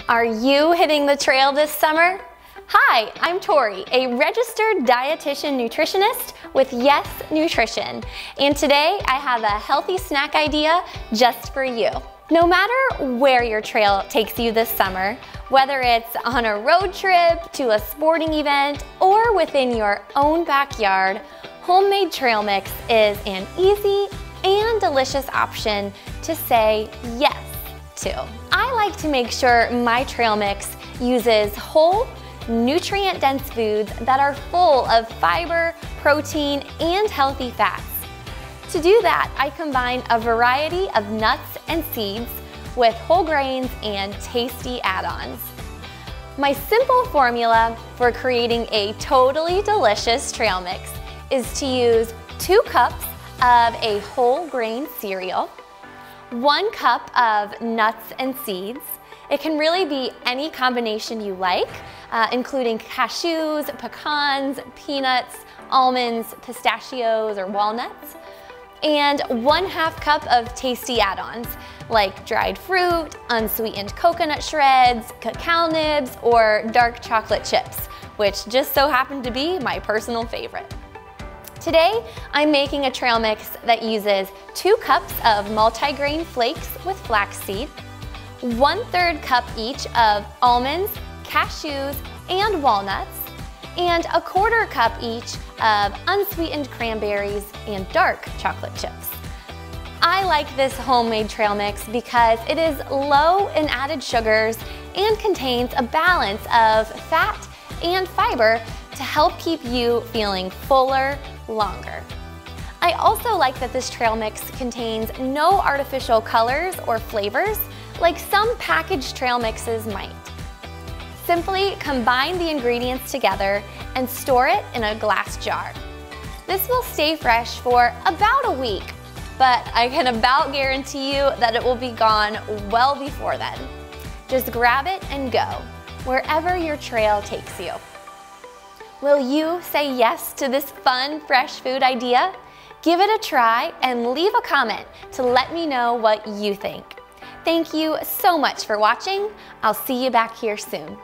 Are you hitting the trail this summer? Hi, I'm Tori, a registered dietitian nutritionist with Yes Nutrition, and today I have a healthy snack idea just for you. No matter where your trail takes you this summer, whether it's on a road trip, to a sporting event, or within your own backyard, homemade trail mix is an easy and delicious option to say yes to. I like to make sure my trail mix uses whole, nutrient-dense foods that are full of fiber, protein, and healthy fats. To do that, I combine a variety of nuts and seeds with whole grains and tasty add-ons. My simple formula for creating a totally delicious trail mix is to use 2 cups of a whole grain cereal, 1 cup of nuts and seeds. It can really be any combination you like, including cashews, pecans, peanuts, almonds, pistachios, or walnuts, and 1/2 cup of tasty add-ons like dried fruit, unsweetened coconut shreds, cacao nibs, or dark chocolate chips, which just so happen to be my personal favorite. Today, I'm making a trail mix that uses 2 cups of multigrain flakes with flaxseed, 1/3 cup each of almonds, cashews, and walnuts, and 1/4 cup each of unsweetened cranberries and dark chocolate chips. I like this homemade trail mix because it is low in added sugars and contains a balance of fat and fiber to help keep you feeling fuller longer. I also like that this trail mix contains no artificial colors or flavors like some packaged trail mixes might. Simply combine the ingredients together and store it in a glass jar. This will stay fresh for about a week, but I can about guarantee you that it will be gone well before then. Just grab it and go, wherever your trail takes you. Will you say yes to this fun, fresh food idea? Give it a try and leave a comment to let me know what you think. Thank you so much for watching. I'll see you back here soon.